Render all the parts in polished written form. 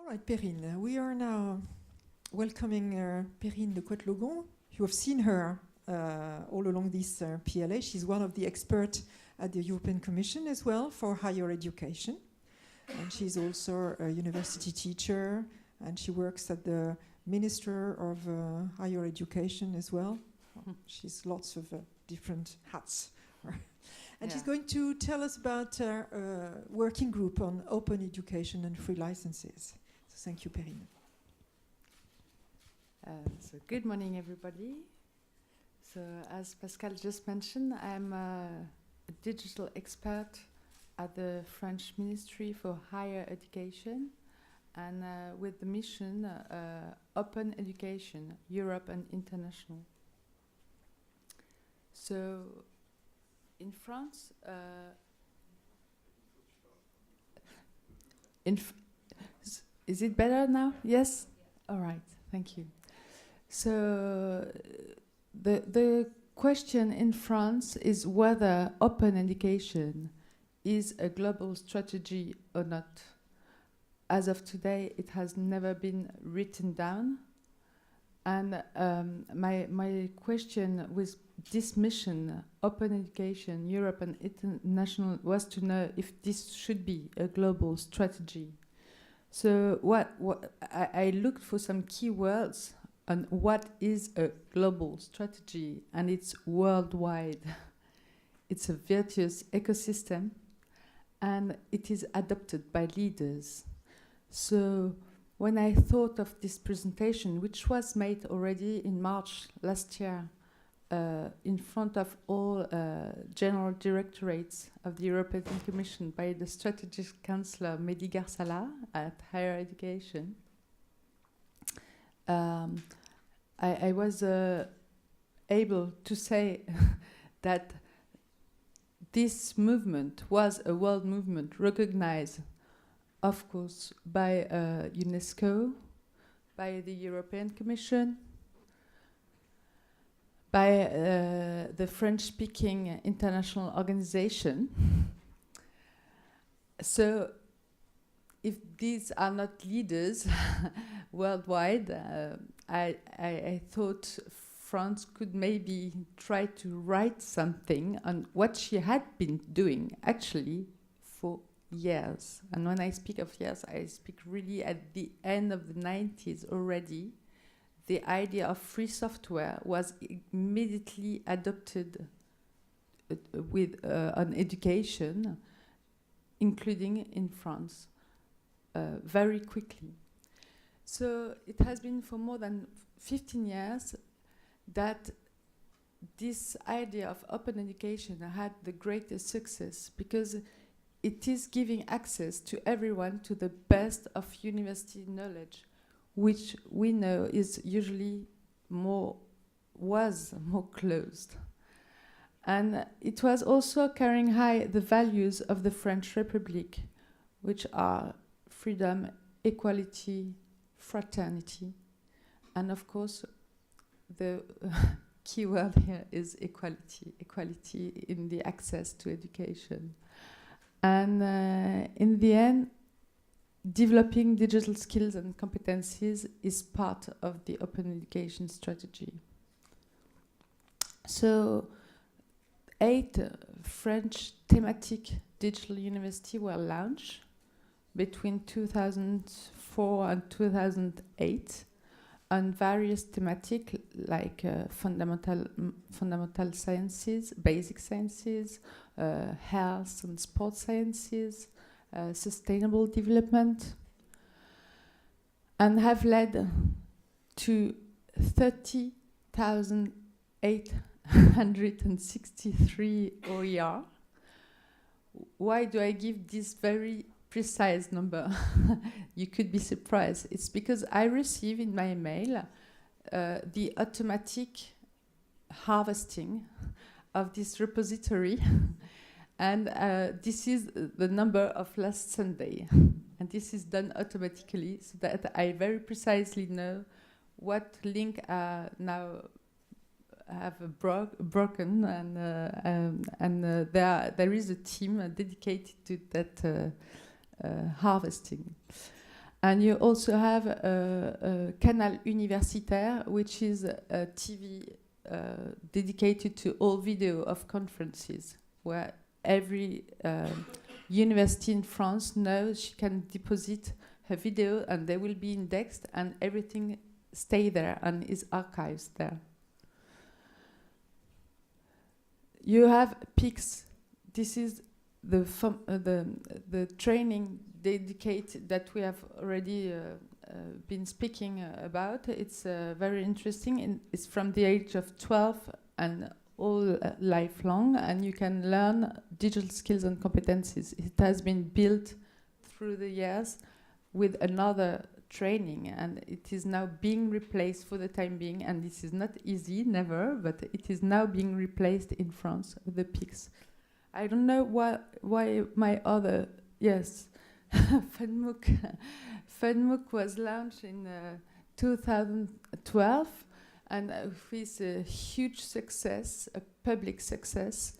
All right, Perrine. We are now welcoming Perrine de Coetlogon. You have seen her all along this PLA. She's one of the experts at the European Commission as well for higher education. And she's also a university teacher, and she works at the Minister of Higher Education as well. She's lots of different hats. And she's going to tell us about a working group on open education and free licenses. So thank you, Perrine. So good morning, everybody. So as Pascal just mentioned, I'm a digital expert at the French Ministry for Higher Education, and with the mission Open Education, Europe and International. So in France, is it better now? Yes? All right, thank you. So the question in France is whether open education is a global strategy or not. As of today, it has never been written down. And my question with this mission, Open Education, Europe and International, was to know if this should be a global strategy. So I looked for some keywords on what is a global strategy, and it's worldwide. It's a virtuous ecosystem, and it is adopted by leaders. So when I thought of this presentation, which was made already in March last year, in front of all general directorates of the European Commission by the Strategic Counselor Mehdi Garsala at Higher Education, I was able to say that this movement was a world movement recognized, of course, by UNESCO, by the European Commission, by the French-speaking international organization. So if these are not leaders worldwide, I thought France could maybe try to write something on what she had been doing actually for years. And when I speak of years, I speak really at the end of the 90s already. The idea of free software was immediately adopted on education, including in France, very quickly. So it has been for more than 15 years that this idea of open education had the greatest success, because it is giving access to everyone to the best of university knowledge, which we know is usually was more closed. And it was also carrying high the values of the French Republic, which are freedom, equality, fraternity, and of course the key word here is equality in the access to education. And in the end, developing digital skills and competencies is part of the open education strategy. So 8 French thematic digital universities were launched between 2004 and 2008 on various thematic like fundamental sciences, basic sciences, health and sports sciences, sustainable development, and have led to 30,863 OER. Why do I give this very precise number? You could be surprised. It's because I receive in my mail the automatic harvesting of this repository. And this is the number of last Sunday. And this is done automatically so that I very precisely know what link now have broken. And there is a team dedicated to that harvesting. And you also have a Canal Universitaire, which is a TV dedicated to all video of conferences, where every university in France knows she can deposit her video and they will be indexed and everything stay there and is archived there. You have PICS. This is the training dedicated that we have already been speaking about. It's very interesting. It's from the age of 12 and all lifelong, and you can learn digital skills and competencies. It has been built through the years with another training, and it is now being replaced for the time being, and this is not easy, never, but it is now being replaced in France with the PICS. I don't know why my other, yes, FunMOOC. FunMOOC was launched in 2012, and with a huge success, a public success,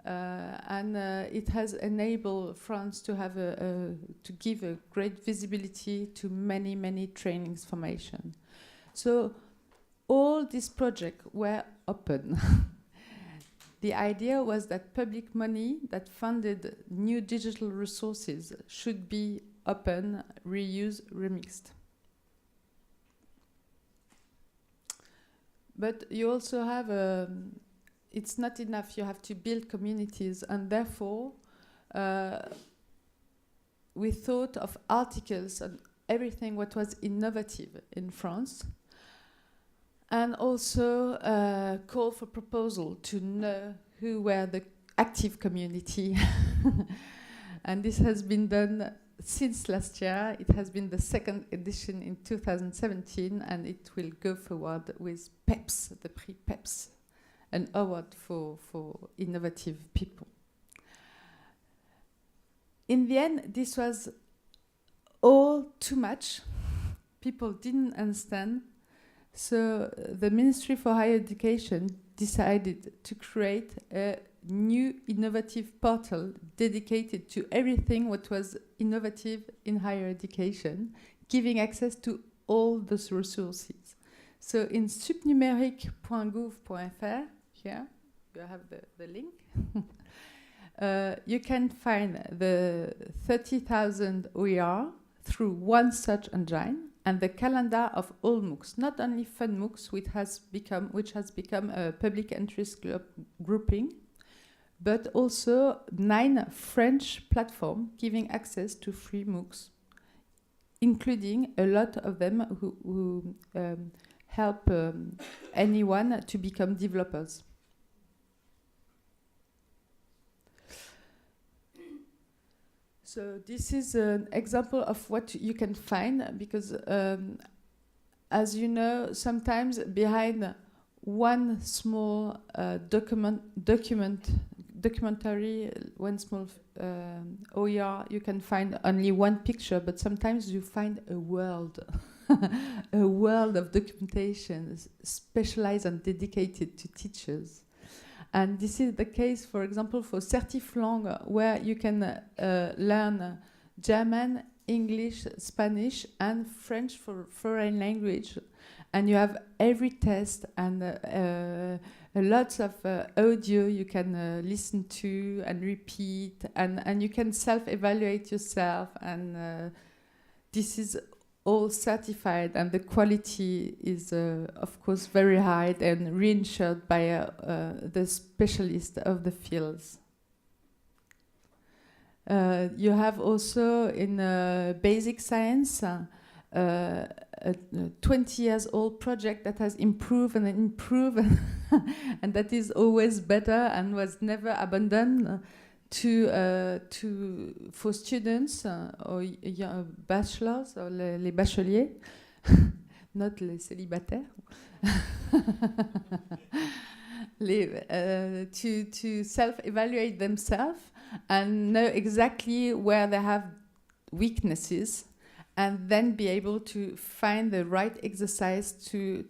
and it has enabled France to have to give a great visibility to many trainings formation. So all these projects were open. The idea was that public money that funded new digital resources should be open, reused, remixed. But you also have it's not enough, you have to build communities, and therefore we thought of articles and everything what was innovative in France, and also call for proposal to know who were the active community. And this has been done since last year. It has been the second edition in 2017, and it will go forward with PEPS, the Prix PEPS, an award for innovative people. In the end, this was all too much. People didn't understand. So the Ministry for Higher Education decided to create a new innovative portal dedicated to everything what was innovative in higher education, giving access to all those resources. So in supérieur.gouv.fr, here you have the link, you can find the 30,000 OER through one search engine, and the calendar of all MOOCs, not only FunMOOCs, which has become a public interest grouping, but also 9 French platforms giving access to free MOOCs, including a lot of them who help anyone to become developers. So this is an example of what you can find, because as you know, sometimes behind one small documentary, one small OER, you can find only one picture, but sometimes you find a world, a world of documentation specialized and dedicated to teachers. And this is the case, for example, for Certiflang, where you can learn German, English, Spanish, and French for foreign language. And you have every test and lots of audio you can listen to and repeat, and you can self-evaluate yourself. And this is all certified, and the quality is, of course, very high and reinsured by the specialists of the fields. You have also in basic science a 20 years old project that has improved and improved and that is always better and was never abandoned for students or bachelors or les bacheliers, not les célibataires, to self-evaluate themselves and know exactly where they have weaknesses, and then be able to find the right exercise to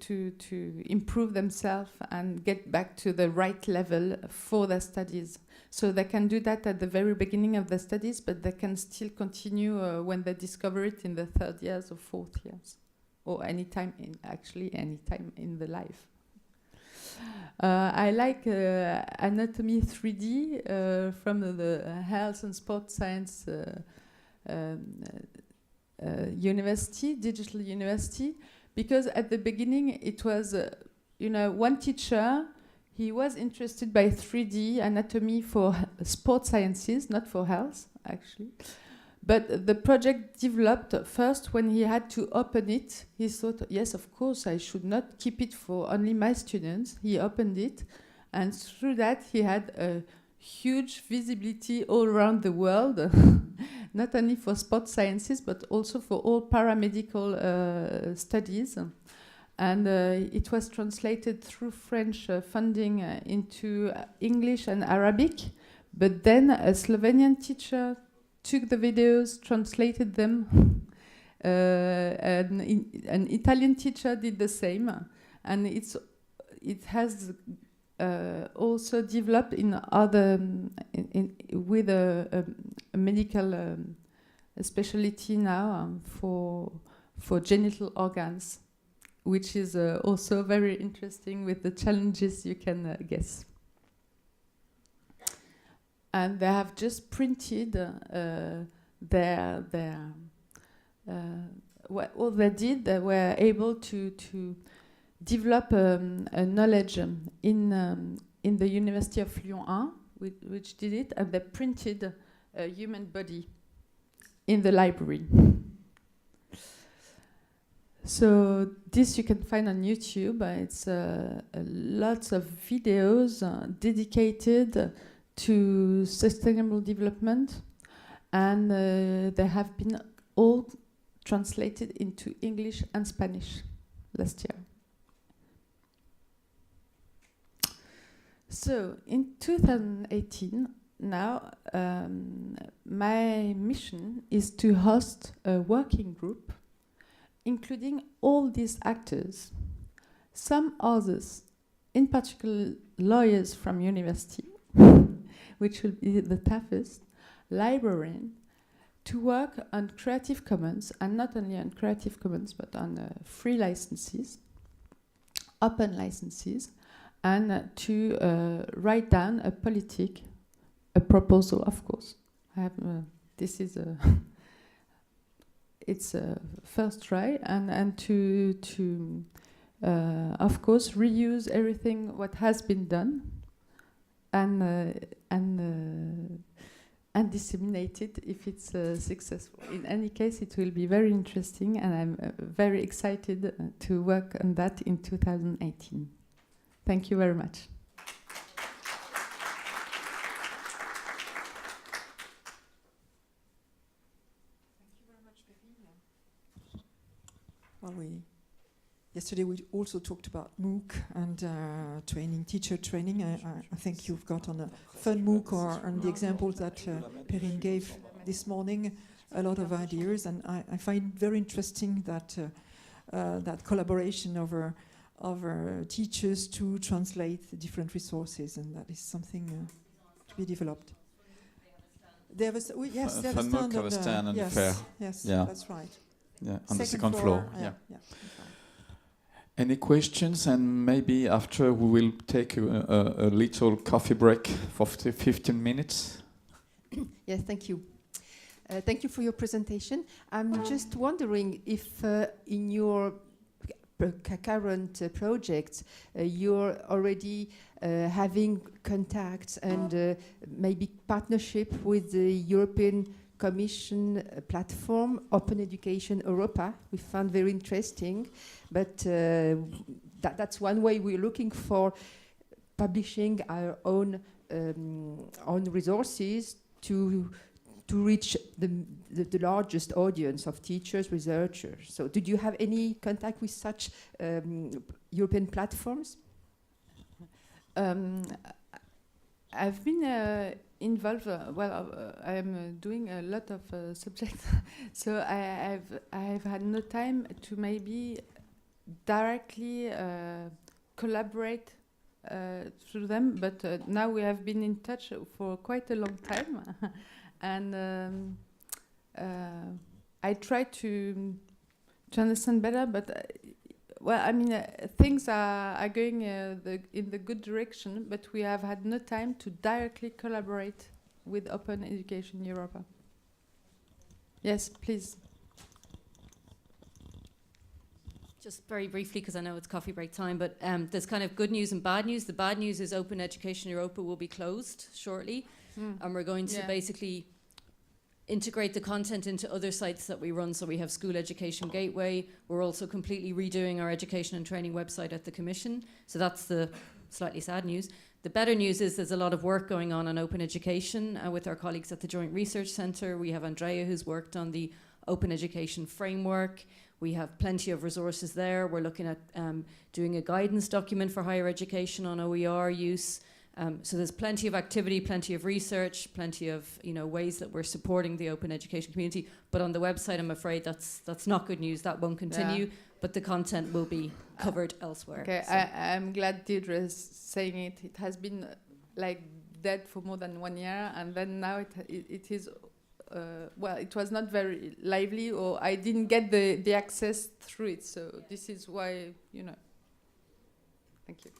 improve themselves and get back to the right level for their studies. So they can do that at the very beginning of their studies, but they can still continue when they discover it in the 3rd years or 4th years, or anytime in the life. I like anatomy 3D from the health and sports science university, digital university, because at the beginning it was, one teacher, he was interested by 3D anatomy for sports sciences, not for health, actually. But the project developed first when he had to open it. He thought, yes, of course, I should not keep it for only my students. He opened it, and through that he had a huge visibility all around the world, not only for sports sciences, but also for all paramedical studies. And it was translated through French funding into English and Arabic. But then a Slovenian teacher took the videos, translated them. An Italian teacher did the same. And it has also developed in other, with a medical specialty now for genital organs, which is also very interesting with the challenges you can guess. And they have just printed what they did. They were able to develop a knowledge in the University of Lyon 1, which did it, and they printed a human body in the library. So this you can find on YouTube. It's lots of videos dedicated to sustainable development, and they have been all translated into English and Spanish last year. So in 2018, now my mission is to host a working group including all these actors, some others, in particular lawyers from university, which will be the toughest, librarian, to work on Creative Commons, and not only on Creative Commons, but on free licenses, open licenses, and to write down a proposal, of course. I have, this is a it's a first try, and to of course reuse everything what has been done, and disseminate it if it's successful. In any case, it will be very interesting, and I'm very excited to work on that in 2018. Thank you very much. Well, yesterday we also talked about MOOC and training, teacher training. I think you've got on a fun MOOC or on the examples that Perrine gave this morning a lot of ideas, and I find very interesting that that collaboration over teachers to translate the different resources, and that is something to be developed. They have a yes, they have a stand on yes, fair. Yes, yeah. That's right. Yeah, on the second floor. Yeah. Any questions? And maybe after we will take a little coffee break for 15 minutes. Yes, thank you. Thank you for your presentation. I'm just wondering if in your current projects you're already having contacts and maybe partnership with the European Commission platform, Open Education Europa. We found very interesting, but that's one way we're looking for, publishing our own resources to reach the largest audience of teachers, researchers. So did you have any contact with such European platforms? I've been involved. I am doing a lot of subjects, so I've had no time to maybe directly collaborate through them. But now we have been in touch for quite a long time, and I try to understand better. But well, I mean, things are going in the good direction, but we have had no time to directly collaborate with Open Education Europe. Yes, please. Just very briefly, because I know it's coffee break time, but there's kind of good news and bad news. The bad news is Open Education Europa will be closed shortly, and we're going to basically integrate the content into other sites that we run. So we have School Education Gateway. We're also completely redoing our education and training website at the Commission. So that's the slightly sad news. The better news is there's a lot of work going on Open Education with our colleagues at the Joint Research Centre. We have Andrea, who's worked on the Open Education Framework. We have plenty of resources there. We're looking at doing a guidance document for higher education on OER use. So there's plenty of activity, plenty of research, plenty of ways that we're supporting the open education community. But on the website, I'm afraid that's not good news. That won't continue. Yeah. But the content will be covered elsewhere. Okay, so I'm glad Deirdre is saying it. It has been like dead for more than 1 year, and then now it is. Well, it was not very lively, or I didn't get the access through it. So this is why, Thank you.